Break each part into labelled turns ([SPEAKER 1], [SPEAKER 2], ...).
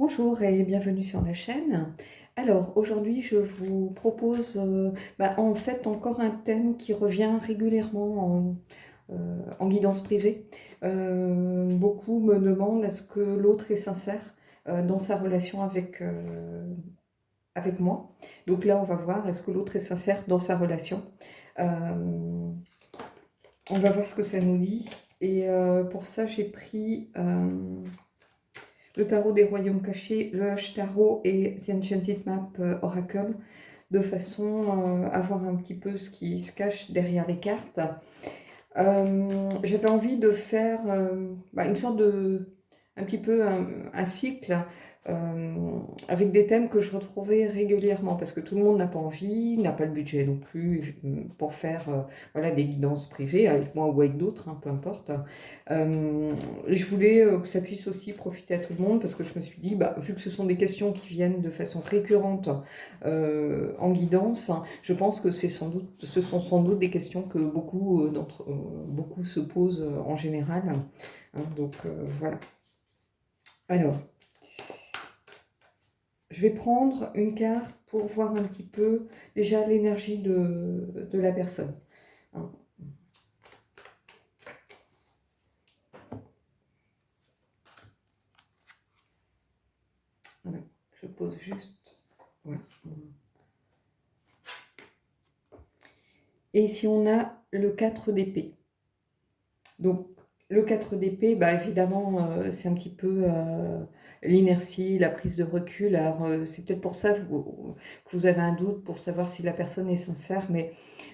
[SPEAKER 1] Bonjour et bienvenue sur la chaîne. Alors aujourd'hui je vous propose en fait encore un thème qui revient régulièrement en guidance privée. Beaucoup me demandent est-ce que l'autre est sincère dans sa relation avec moi. Donc là on va voir est-ce que l'autre est sincère dans sa relation. Euh, on va voir ce que ça nous dit. Et pour ça j'ai pris le tarot des royaumes cachés, le H-Tarot et The Enchanted Map Oracle, de façon à voir un petit peu ce qui se cache derrière les cartes. J'avais envie de faire une sorte de, un petit peu un cycle avec des thèmes que je retrouvais régulièrement, parce que tout le monde n'a pas envie, n'a pas le budget non plus pour faire voilà, des guidances privées, avec moi ou avec d'autres, hein, peu importe. Et je voulais que ça puisse aussi profiter à tout le monde, parce que je me suis dit, vu que ce sont des questions qui viennent de façon récurrente en guidance, je pense que ce sont sans doute des questions que beaucoup se posent en général. Hein, voilà. Alors, je vais prendre une carte pour voir un petit peu déjà l'énergie de la personne. Hein. Voilà. Je pose juste. Ouais. Et ici, on a le 4 d'épée. Donc, le 4 d'épée, évidemment, c'est un petit peu l'inertie, la prise de recul. Alors, c'est peut-être pour ça que vous avez un doute pour savoir si la personne est sincère, mais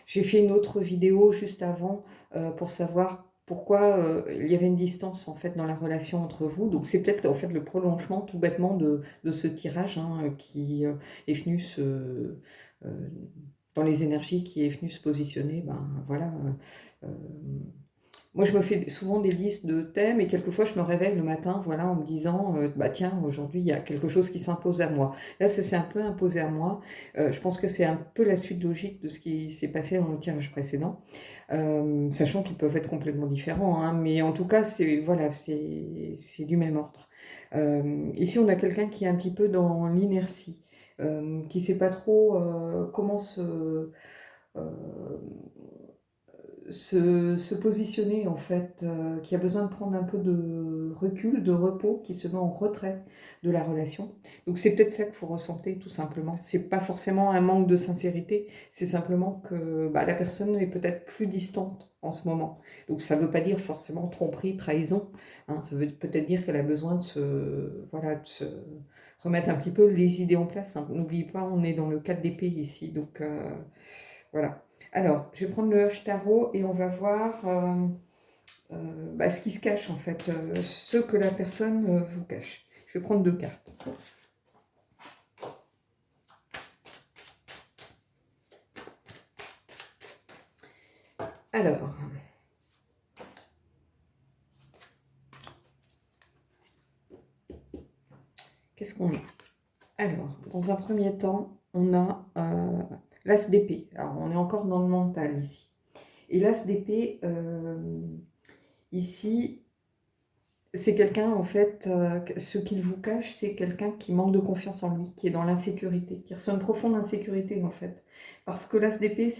[SPEAKER 1] j'ai fait une autre vidéo juste avant pour savoir pourquoi il y avait une distance en fait dans la relation entre vous. Donc, c'est peut-être en fait le prolongement tout bêtement de ce tirage qui est venu dans les énergies, qui est venu se positionner. Voilà. Euh, Moi, je me fais souvent des listes de thèmes et quelquefois, je me réveille le matin, voilà, en me disant, tiens, aujourd'hui, il y a quelque chose qui s'impose à moi. Là, ça s'est un peu imposé à moi. Je pense que c'est un peu la suite logique de ce qui s'est passé dans le tirage précédent, sachant qu'ils peuvent être complètement différents, hein, mais en tout cas, voilà, c'est du même ordre. Ici, on a quelqu'un qui est un petit peu dans l'inertie, qui ne sait pas trop comment euh, se positionner en fait, qui a besoin de prendre un peu de recul, de repos, qui se met en retrait de la relation. Donc c'est peut-être ça que vous ressentez tout simplement. C'est pas forcément un manque de sincérité, c'est simplement que la personne est peut-être plus distante en ce moment. Donc ça ne veut pas dire forcément tromperie, trahison, hein. Ça veut peut-être dire qu'elle a besoin voilà, de se remettre un petit peu les idées en place, hein. N'oubliez pas, on est dans le cadre d'épée ici, donc voilà. Alors, je vais prendre le H tarot et on va voir ce qui se cache en fait, ce que la personne vous cache. Je vais prendre deux cartes. Alors, qu'est-ce qu'on a? Alors, dans un premier temps, on a l'As d'épée. Alors, on est encore dans le mental ici. Et l'As d'épée, ici, c'est quelqu'un, en fait, ce qu'il vous cache, c'est quelqu'un qui manque de confiance en lui, qui est dans l'insécurité, qui ressent une profonde insécurité, en fait. Parce que l'As d'épée,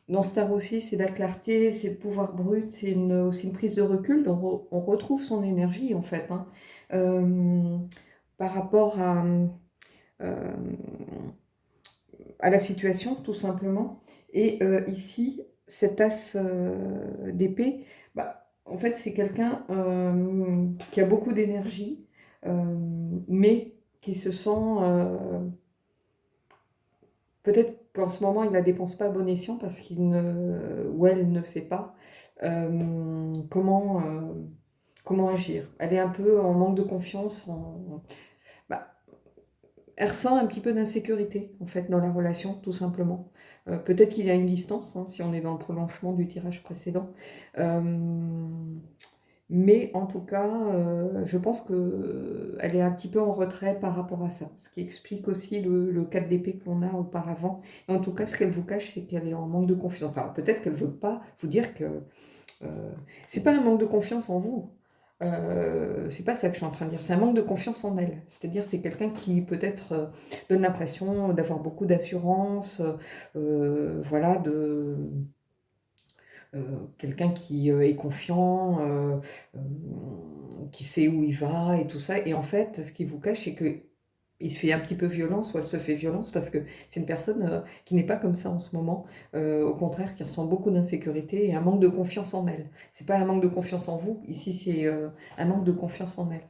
[SPEAKER 1] dans ce tarot aussi, c'est la clarté, c'est le pouvoir brut, c'est aussi une prise de recul. Donc on retrouve son énergie, en fait, hein, euh, par rapport euh, à la situation, tout simplement. Et ici, cet As d'épée, en fait, c'est quelqu'un qui a beaucoup d'énergie, mais qui se sent peut-être qu'en ce moment, il ne la dépense pas à bon escient parce qu'il ne, ou elle ne sait pas comment agir. Elle est un peu en manque de confiance. Bah, Elle ressent un petit peu d'insécurité, en fait, dans la relation, tout simplement. Peut-être qu'il y a une distance, hein, si on est dans le prolongement du tirage précédent. Euh, mais en tout cas, je pense qu'elle est un petit peu en retrait par rapport à ça, ce qui explique aussi le 4 d'épée que l'on a auparavant. Et en tout cas, ce qu'elle vous cache, c'est qu'elle est en manque de confiance. Alors peut-être qu'elle ne veut pas vous dire que c'est pas un manque de confiance en vous, c'est pas ça que je suis en train de dire, c'est un manque de confiance en elle. C'est-à-dire, c'est quelqu'un qui peut-être donne l'impression d'avoir beaucoup d'assurance, voilà, quelqu'un qui est confiant, qui sait où il va et tout ça. Et en fait, ce qu'il vous cache, c'est que il se fait un petit peu violence ou elle se fait violence parce que c'est une personne qui n'est pas comme ça en ce moment, au contraire, qui ressent beaucoup d'insécurité et un manque de confiance en elle. C'est pas un manque de confiance en vous, ici c'est un manque de confiance en elle.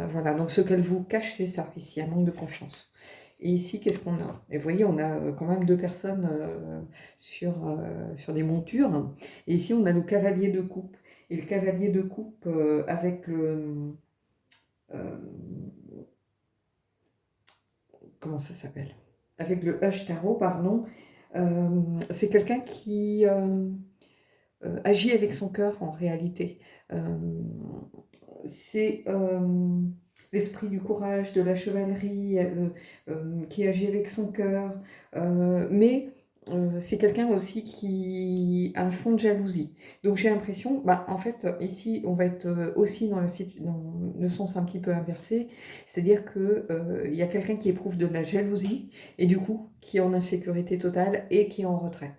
[SPEAKER 1] Voilà, donc ce qu'elle vous cache, c'est ça, ici, un manque de confiance. Et ici, qu'est-ce qu'on a? Et vous voyez, on a quand même deux personnes sur des montures. Et ici, on a le cavalier de coupe. Et le cavalier de coupe avec le... euh, comment ça s'appelle? Avec le Hush Tarot, pardon. C'est quelqu'un qui agit avec son cœur en réalité. Euh, c'est l'esprit du courage, de la chevalerie, qui agit avec son cœur. Mais c'est quelqu'un aussi qui a un fond de jalousie. Donc j'ai l'impression, bah, en fait, ici, on va être aussi dans le sens un petit peu inversé, c'est-à-dire qu'il y a quelqu'un qui éprouve de la jalousie et du coup qui est en insécurité totale et qui est en retrait.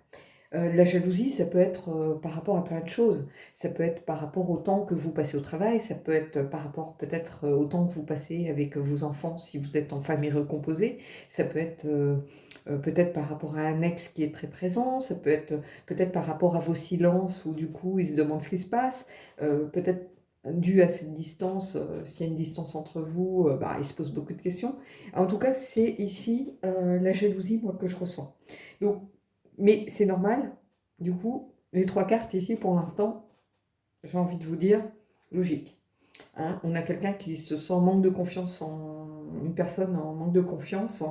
[SPEAKER 1] La jalousie, ça peut être par rapport à plein de choses. Ça peut être par rapport au temps que vous passez au travail, ça peut être par rapport peut-être au temps que vous passez avec vos enfants si vous êtes en famille recomposée, ça peut être peut-être par rapport à un ex qui est très présent, ça peut être peut-être par rapport à vos silences où du coup il se demande ce qui se passe, peut-être dû à cette distance, s'il y a une distance entre vous, bah, il se pose beaucoup de questions. En tout cas, c'est ici la jalousie, moi, que je ressens. Donc, mais c'est normal. Du coup, les trois cartes ici, pour l'instant, j'ai envie de vous dire, logique. Hein, on a quelqu'un qui se sent manque de confiance en... Une personne en manque de confiance,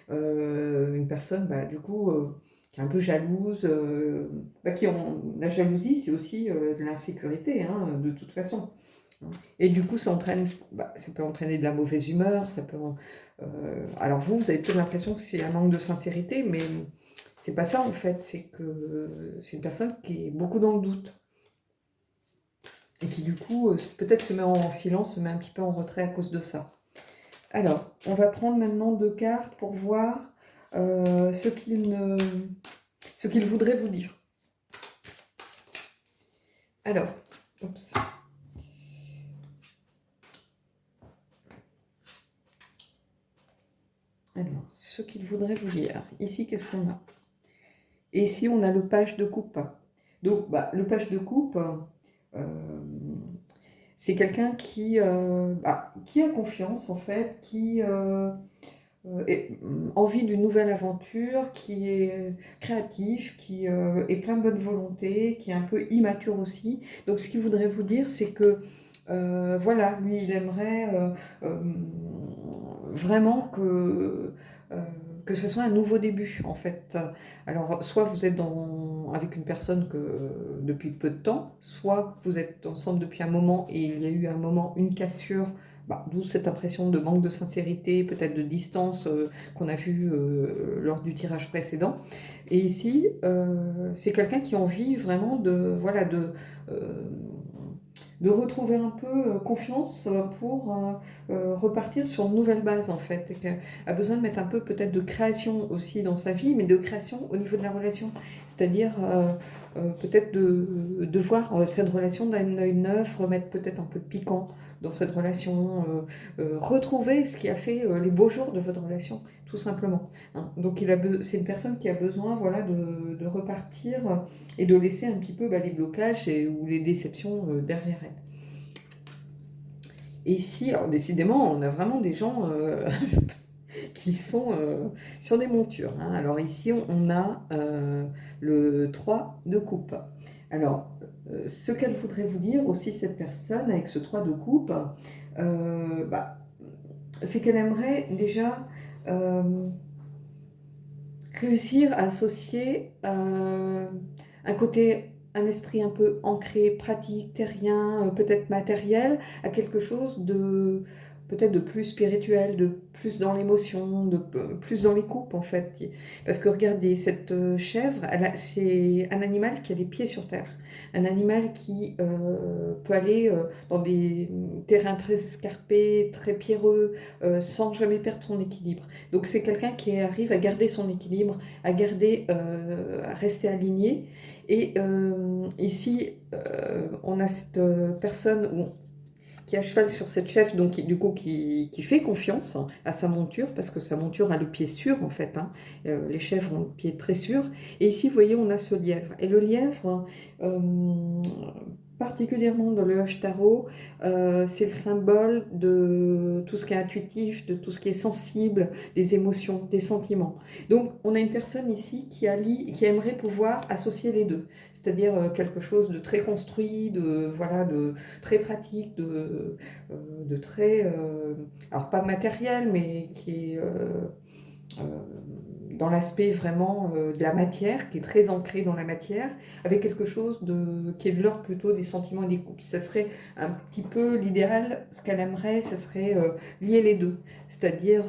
[SPEAKER 1] une personne, bah, du coup, qui est un peu jalouse. Bah, la jalousie, c'est aussi de l'insécurité, hein, de toute façon. Et du coup, ça peut entraîner de la mauvaise humeur, alors vous avez peut-être l'impression que c'est un manque de sincérité, mais c'est pas ça en fait, c'est que c'est une personne qui est beaucoup dans le doute et qui du coup peut-être se met en silence, se met un petit peu en retrait à cause de ça. Alors, on va prendre maintenant deux cartes pour voir ce qu'il voudrait vous dire. Alors, oups. Alors, ce qu'il voudrait vous dire. Ici, qu'est-ce qu'on a? Et ici, on a le page de coupe. Donc, bah, le page de coupe, c'est quelqu'un qui a confiance, en fait, qui envie d'une nouvelle aventure, qui est créatif, qui est plein de bonne volonté, qui est un peu immature aussi. Donc, ce qu'il voudrait vous dire, c'est que, voilà, lui, il aimerait euh, vraiment euh, que ce soit un nouveau début, en fait. Alors, soit vous êtes avec une personne depuis peu de temps, soit vous êtes ensemble depuis un moment et il y a eu un moment une cassure, bah, d'où cette impression de manque de sincérité, peut-être de distance qu'on a vu lors du tirage précédent. Et ici, c'est quelqu'un qui a envie vraiment voilà, euh, de retrouver un peu confiance pour repartir sur une nouvelle base en fait. Et a besoin de mettre un peu peut-être de création aussi dans sa vie, mais de création au niveau de la relation. C'est-à-dire peut-être de voir cette relation d'un œil neuf, remettre peut-être un peu de piquant dans cette relation, retrouver ce qui a fait les beaux jours de votre relation, tout simplement. Hein. Donc c'est une personne qui a besoin voilà, de repartir et de laisser un petit peu bah, les blocages ou les déceptions derrière elle. Et ici, alors décidément, on a vraiment des gens qui sont sur des montures. Hein. Alors ici, on a le 3 de coupe. Alors, ce qu'elle voudrait vous dire aussi, cette personne, avec ce 3 de coupe, bah, c'est qu'elle aimerait déjà réussir à associer un esprit un peu ancré, pratique, terrien, peut-être matériel, à quelque chose peut-être de plus spirituel, de plus dans l'émotion, de plus dans les coupes en fait. Parce que regardez, cette chèvre, c'est un animal qui a les pieds sur terre. Un animal qui peut aller dans des terrains très escarpés, très pierreux, sans jamais perdre son équilibre. Donc c'est quelqu'un qui arrive à garder son équilibre, à rester aligné. Et ici, on a cette personne qui est à cheval sur cette chèvre, donc du coup qui fait confiance à sa monture, parce que sa monture a le pied sûr en fait, hein. Les chèvres ont le pied très sûr. Et ici, vous voyez, on a ce lièvre. Et le lièvre, particulièrement dans le Hush Tarot, c'est le symbole de tout ce qui est intuitif, de tout ce qui est sensible, des émotions, des sentiments. Donc on a une personne ici qui aimerait pouvoir associer les deux, c'est-à-dire quelque chose de très construit, de très pratique, de très, alors pas matériel, mais qui est euh, dans l'aspect vraiment de la matière, qui est très ancré dans la matière, avec quelque chose qui est de l'ordre plutôt des sentiments et des couples. Ça serait un petit peu l'idéal, ce qu'elle aimerait, ça serait lier les deux, c'est-à-dire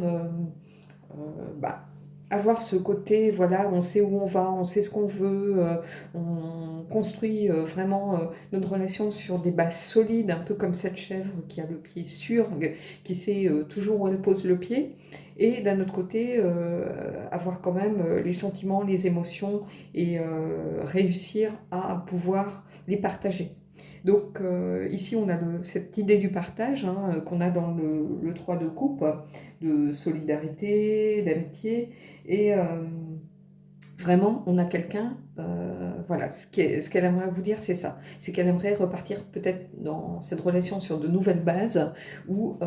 [SPEAKER 1] bah, avoir ce côté, voilà, on sait où on va, on sait ce qu'on veut, on construit vraiment notre relation sur des bases solides, un peu comme cette chèvre qui a le pied sûr, qui sait toujours où elle pose le pied. Et d'un autre côté, avoir quand même les sentiments, les émotions et réussir à pouvoir les partager. Donc ici, on a cette idée du partage qu'on a dans le 3 de coupe, de solidarité, d'amitié. Et vraiment, on a quelqu'un, voilà, ce qu'elle aimerait vous dire, c'est ça. C'est qu'elle aimerait repartir peut-être dans cette relation sur de nouvelles bases où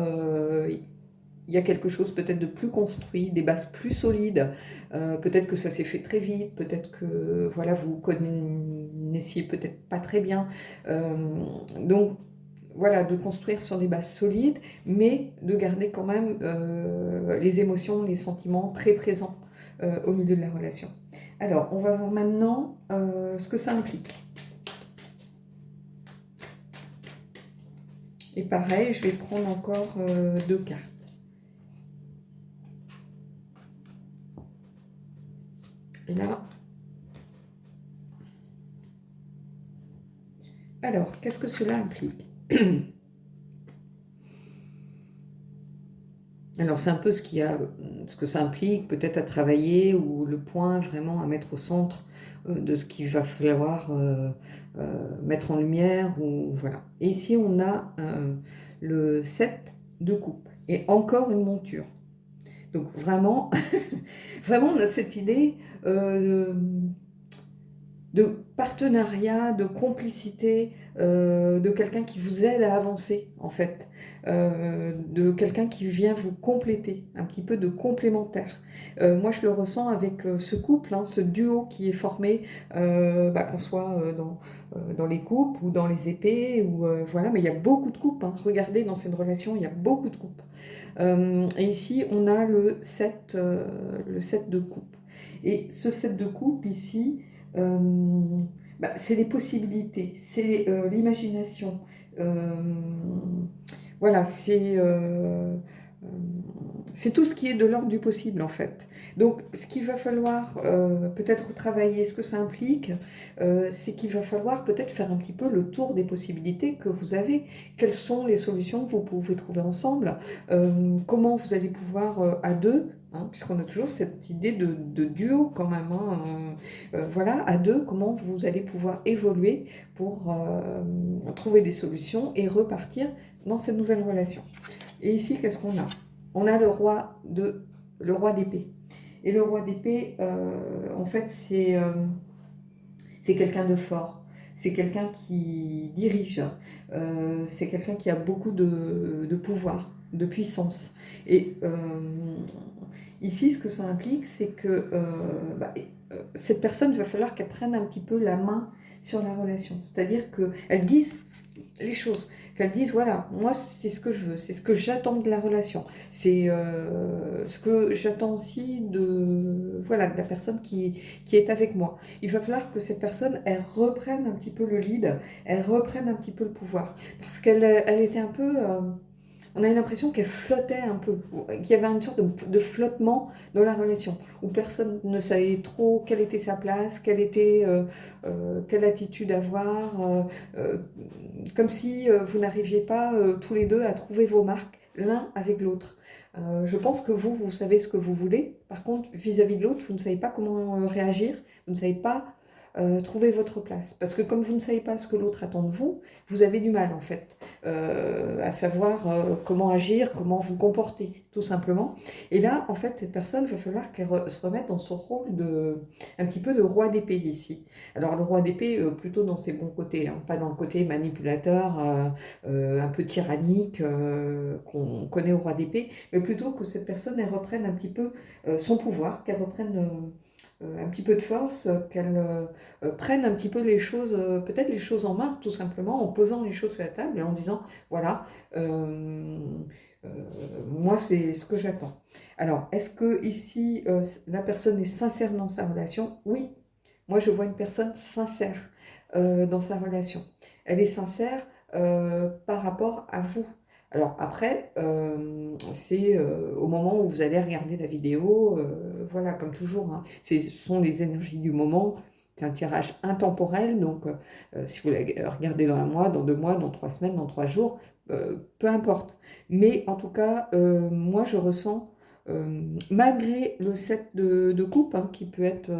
[SPEAKER 1] il y a quelque chose peut-être de plus construit, des bases plus solides. Peut-être que ça s'est fait très vite, peut-être que voilà, vous connaissiez peut-être pas très bien. Donc voilà, de construire sur des bases solides, mais de garder quand même les émotions, les sentiments très présents au milieu de la relation. Alors, on va voir maintenant ce que ça implique. Et pareil, je vais prendre encore 2 cartes. Et là, alors, qu'est-ce que cela implique? Alors, c'est un peu ce que ça implique, peut-être à travailler, ou le point vraiment à mettre au centre de ce qu'il va falloir mettre en lumière, ou voilà. Et ici, on a le 7 de coupe, et encore une monture. Donc vraiment, vraiment, on a cette idée de partenariat, de complicité, de quelqu'un qui vous aide à avancer, en fait, de quelqu'un qui vient vous compléter, un petit peu de complémentaire. Moi, je le ressens avec ce couple, ce duo qui est formé, qu'on soit dans les coupes ou dans les épées, ou voilà, mais il y a beaucoup de coupes, hein. Regardez, dans cette relation, il y a beaucoup de coupes. Et ici, on a le 7 de coupe. Et ce 7 de coupe, ici, c'est les possibilités, c'est l'imagination. Euh, voilà, c'est tout ce qui est de l'ordre du possible en fait. Donc ce qu'il va falloir peut-être travailler, ce que ça implique, c'est qu'il va falloir peut-être faire un petit peu le tour des possibilités que vous avez. Quelles sont les solutions que vous pouvez trouver ensemble, comment vous allez pouvoir à deux, puisqu'on a toujours cette idée de duo quand même, voilà, à deux, comment vous allez pouvoir évoluer pour trouver des solutions et repartir dans cette nouvelle relation. Et ici, qu'est-ce qu'on a? On a le roi d'épée. Et le roi d'épée, en fait, c'est quelqu'un de fort. C'est quelqu'un qui dirige. C'est quelqu'un qui a beaucoup de pouvoir, de puissance. Et ici, ce que ça implique, c'est que cette personne, il va falloir qu'elle prenne un petit peu la main sur la relation. C'est-à-dire qu'elle dise les choses, qu'elle dise, voilà, moi, c'est ce que je veux, c'est ce que j'attends de la relation. C'est ce que j'attends aussi de la personne qui est avec moi. Il va falloir que cette personne, elle reprenne un petit peu le lead, elle reprenne un petit peu le pouvoir. Parce qu'elle était un peu... On a eu l'impression qu'elle flottait un peu, qu'il y avait une sorte de flottement dans la relation, où personne ne savait trop quelle était sa place, quelle attitude avoir, comme si vous n'arriviez pas tous les deux à trouver vos marques l'un avec l'autre. Je pense que vous savez ce que vous voulez. Par contre, vis-à-vis de l'autre, vous ne savez pas comment réagir, vous ne savez pas trouver votre place. Parce que comme vous ne savez pas ce que l'autre attend de vous, vous avez du mal en fait à savoir comment agir, comment vous comporter, tout simplement. Et là, en fait, cette personne, il va falloir qu'elle se remette dans son rôle un petit peu de roi d'épée ici. Alors le roi d'épée, plutôt dans ses bons côtés, hein, pas dans le côté manipulateur, un peu tyrannique qu'on connaît au roi d'épée, mais plutôt que cette personne, elle reprenne un petit peu son pouvoir, qu'elle reprenne un petit peu de force, qu'elle prenne un petit peu les choses, peut-être les choses en main, tout simplement, en posant les choses sur la table et en disant, voilà, euh, euh, moi c'est ce que j'attends. Alors, est-ce que ici, la personne est sincère dans sa relation? Oui, moi je vois une personne sincère dans sa relation. Elle est sincère par rapport à vous. Alors après, c'est au moment où vous allez regarder la vidéo, voilà, comme toujours, hein, ce sont les énergies du moment, c'est un tirage intemporel, donc si vous la regardez dans un mois, dans 2 mois, dans 3 semaines, dans 3 jours, peu importe. Mais en tout cas, moi je ressens, malgré le set de coupe, hein, qui peut être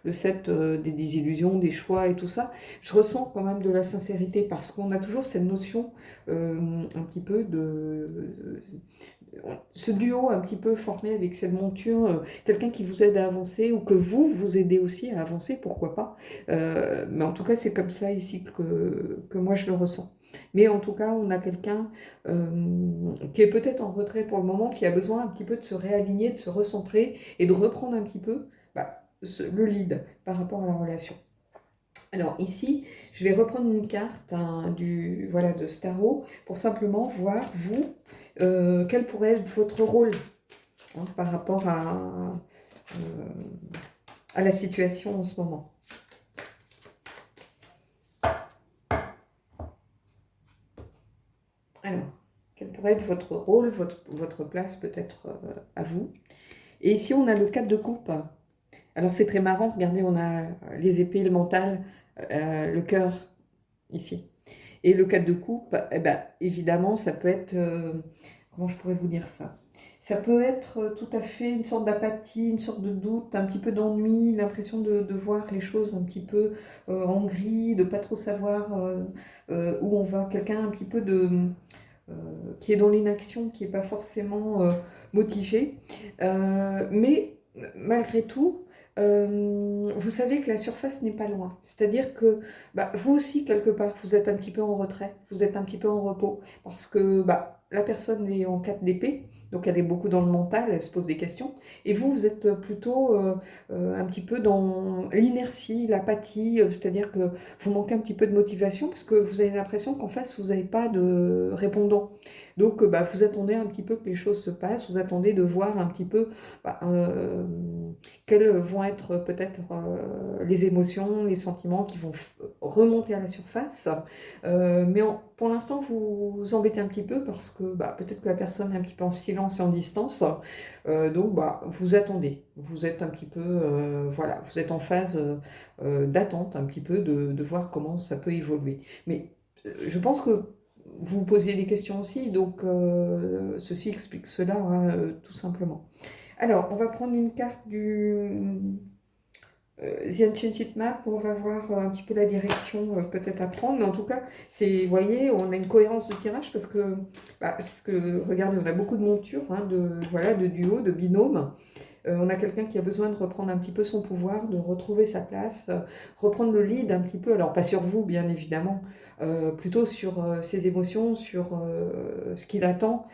[SPEAKER 1] le set des désillusions, des choix et tout ça, je ressens quand même de la sincérité parce qu'on a toujours cette notion un petit peu ce duo un petit peu formé avec cette monture, quelqu'un qui vous aide à avancer ou que vous aidez aussi à avancer, pourquoi pas. Mais en tout cas, c'est comme ça ici que moi je le ressens. Mais en tout cas, on a quelqu'un qui est peut-être en retrait pour le moment, qui a besoin un petit peu de se réaligner, de se recentrer et de reprendre un petit peu le lead par rapport à la relation. Alors ici, je vais reprendre une carte hein, voilà, de Starot pour simplement voir, vous, quel pourrait être votre rôle hein, par rapport à la situation en ce moment. Alors, quel pourrait être votre rôle, votre place peut-être à vous. Et ici, on a le 4 de coupe. Alors c'est très marrant, regardez, on a les épées, le mental, le cœur, ici. Et le 4 de coupe, eh ben, évidemment, ça peut être... comment je pourrais vous dire ça? Ça peut être tout à fait une sorte d'apathie, une sorte de doute, un petit peu d'ennui, l'impression de voir les choses un petit peu en gris, de pas trop savoir où on va. Quelqu'un un petit peu euh, qui est dans l'inaction, qui n'est pas forcément motivé. Mais malgré tout, vous savez que la surface n'est pas loin. C'est-à-dire que vous aussi, quelque part, vous êtes un petit peu en retrait, vous êtes un petit peu en repos, parce que la personne est en 4 d'épée, donc elle est beaucoup dans le mental, elle se pose des questions, et vous êtes plutôt un petit peu dans l'inertie, l'apathie, c'est-à-dire que vous manquez un petit peu de motivation, parce que vous avez l'impression qu'en face, vous n'avez pas de répondant. Donc, vous attendez un petit peu que les choses se passent, vous attendez de voir un petit peu bah, euh, quelles vont être peut-être les émotions, les sentiments qui vont remonter à la surface. Mais pour l'instant, vous vous embêtez un petit peu parce que peut-être que la personne est un petit peu en silence et en distance. Donc, vous attendez. Vous êtes un petit peu, voilà, vous êtes en phase d'attente un petit peu de voir comment ça peut évoluer. Mais je pense que vous vous posiez des questions aussi, donc ceci explique cela, hein, tout simplement. Alors, on va prendre une carte du The Enchanted Map, on va voir un petit peu la direction peut-être à prendre, mais en tout cas, vous voyez, on a une cohérence de tirage parce que regardez, on a beaucoup de montures, hein, voilà, de duo, de binôme. On a quelqu'un qui a besoin de reprendre un petit peu son pouvoir, de retrouver sa place, reprendre le lead un petit peu, alors pas sur vous bien évidemment, plutôt sur ses émotions, sur ce qu'il attend,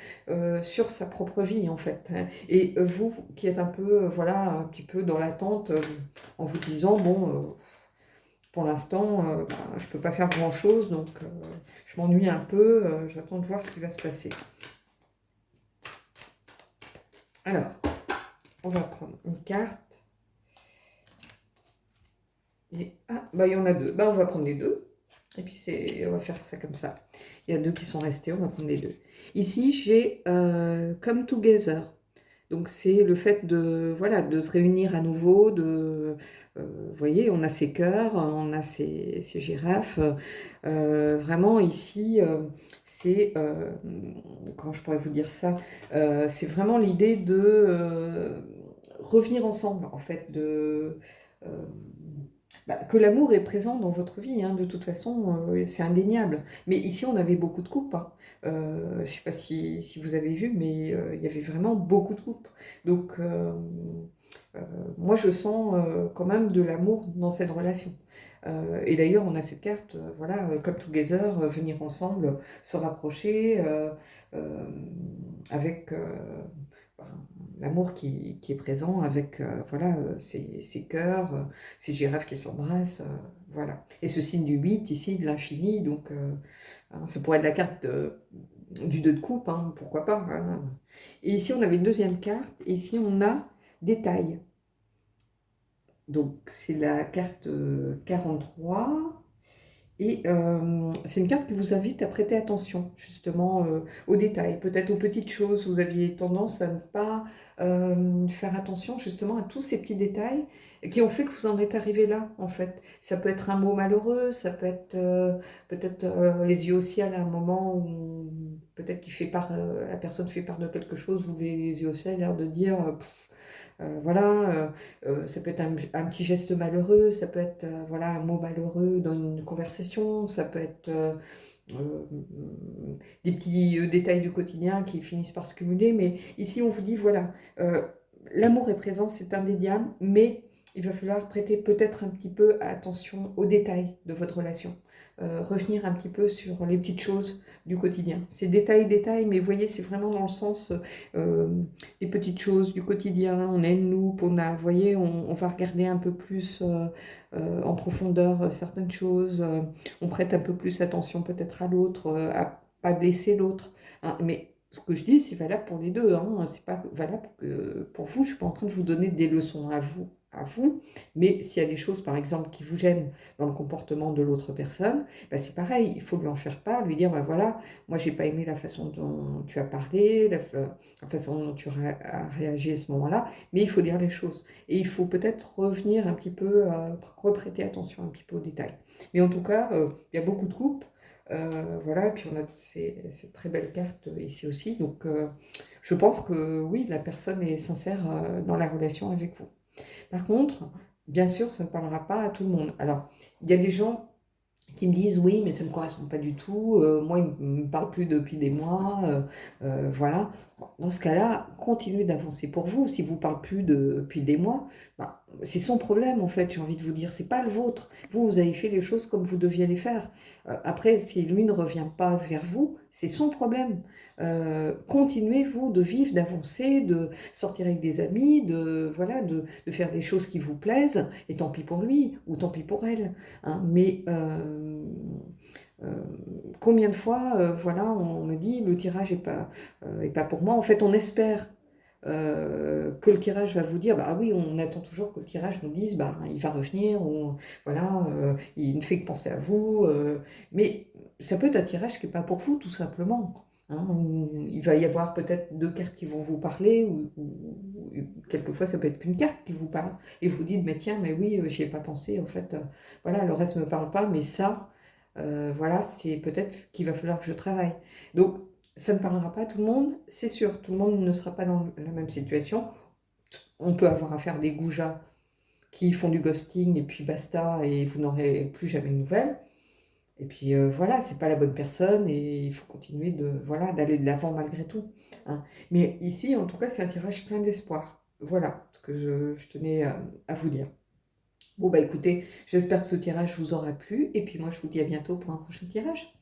[SPEAKER 1] sur sa propre vie en fait. Et vous qui êtes un peu, voilà, un petit peu dans l'attente, en vous disant, bon, pour l'instant, je ne peux pas faire grand-chose, donc je m'ennuie un peu, j'attends de voir ce qui va se passer. Alors, on va prendre une carte. Et, il y en a deux. On va prendre les deux. Et puis, on va faire ça comme ça. Il y a 2 qui sont restés, on va prendre les 2. Ici, j'ai Come Together. Donc c'est le fait de, voilà, de se réunir à nouveau, vous voyez, on a ces cœurs, on a ces girafes. Vraiment ici, c'est, comment je pourrais vous dire ça, c'est vraiment l'idée de revenir ensemble, en fait, euh, que l'amour est présent dans votre vie, hein, de toute façon, c'est indéniable. Mais ici, on avait beaucoup de couples, hein. Je ne sais pas si vous avez vu, mais il y avait vraiment beaucoup de couples. Donc, euh, moi, je sens quand même de l'amour dans cette relation. Et d'ailleurs, on a cette carte, voilà, come together, venir ensemble, se rapprocher, euh, avec ben, l'amour qui est présent, avec voilà, ces cœurs, ces girafes qui s'embrassent, voilà. Et ce signe du 8 ici, de l'infini, donc hein, ça pourrait être la carte du 2 de coupe, hein, pourquoi pas, hein. Et ici, on avait une deuxième carte, et ici, on a détail. Donc, c'est la carte 43. Et c'est une carte qui vous invite à prêter attention justement aux détails, peut-être aux petites choses. Vous aviez tendance à ne pas faire attention justement à tous ces petits détails qui ont fait que vous en êtes arrivé là en fait. Ça peut être un mot malheureux, ça peut être peut-être les yeux au ciel à un moment où peut-être la personne fait part de quelque chose, vous levez les yeux au ciel, l'air de dire voilà, ça peut être un petit geste malheureux, ça peut être voilà, un mot malheureux dans une conversation, ça peut être euh, des petits détails du quotidien qui finissent par se cumuler. Mais ici, on vous dit, voilà, l'amour est présent, c'est indéniable, mais il va falloir prêter peut-être un petit peu attention aux détails de votre relation. Revenir un petit peu sur les petites choses du quotidien. C'est détail, détail, mais vous voyez, c'est vraiment dans le sens euh, les petites choses du quotidien. On a une loupe, vous voyez, on va regarder un peu plus en profondeur certaines choses. On prête un peu plus attention peut-être à l'autre, à pas blesser l'autre, hein. Mais ce que je dis, c'est valable pour les deux, hein. C'est pas valable pour vous. Je suis pas en train de vous donner des leçons à vous. Mais s'il y a des choses, par exemple, qui vous gênent dans le comportement de l'autre personne, bah, c'est pareil. Il faut lui en faire part, lui dire, bah, voilà, moi, j'ai pas aimé la façon dont tu as parlé, la façon dont tu as réagi à ce moment-là. Mais il faut dire les choses. Et il faut peut-être revenir un petit peu, reprêter attention un petit peu aux détails. Mais en tout cas, il y a beaucoup de couples. Voilà, et puis on a cette très belle carte ici aussi. Donc, je pense que oui, la personne est sincère dans la relation avec vous. Par contre, bien sûr, ça ne parlera pas à tout le monde. Alors, il y a des gens qui me disent oui, mais ça ne me correspond pas du tout. Moi, il ne me parle plus depuis des mois. Voilà. Bon, dans ce cas-là, continuez d'avancer pour vous. Si vous ne parle plus depuis des mois, bah, c'est son problème en fait. J'ai envie de vous dire, c'est pas le vôtre. Vous, vous avez fait les choses comme vous deviez les faire. Après, si lui ne revient pas vers vous, c'est son problème. Continuez vous de vivre, d'avancer, de sortir avec des amis, voilà, de faire des choses qui vous plaisent. Et tant pis pour lui ou tant pis pour elle, hein. Mais combien de fois, voilà, on me dit le tirage est pas pour moi. En fait, on espère que le tirage va vous dire, bah oui, on attend toujours que le tirage nous dise, bah il va revenir, ou voilà, il ne fait que penser à vous. Mais ça peut être un tirage qui n'est pas pour vous, tout simplement, hein. Il va y avoir peut-être deux cartes qui vont vous parler, ou quelquefois ça peut être qu'une carte qui vous parle, et vous dites, mais tiens, mais oui, j'y ai pas pensé, en fait, voilà, le reste me parle pas, mais ça, voilà, c'est peut-être ce qu'il va falloir que je travaille. Donc, ça ne parlera pas à tout le monde, c'est sûr, tout le monde ne sera pas dans la même situation. On peut avoir affaire des goujats qui font du ghosting et puis basta, et vous n'aurez plus jamais de nouvelles. Et puis voilà, c'est pas la bonne personne et il faut continuer voilà, d'aller de l'avant malgré tout, hein. Mais ici, en tout cas, c'est un tirage plein d'espoir. Voilà ce que je tenais à vous dire. Bon, bah écoutez, j'espère que ce tirage vous aura plu et puis moi, je vous dis à bientôt pour un prochain tirage.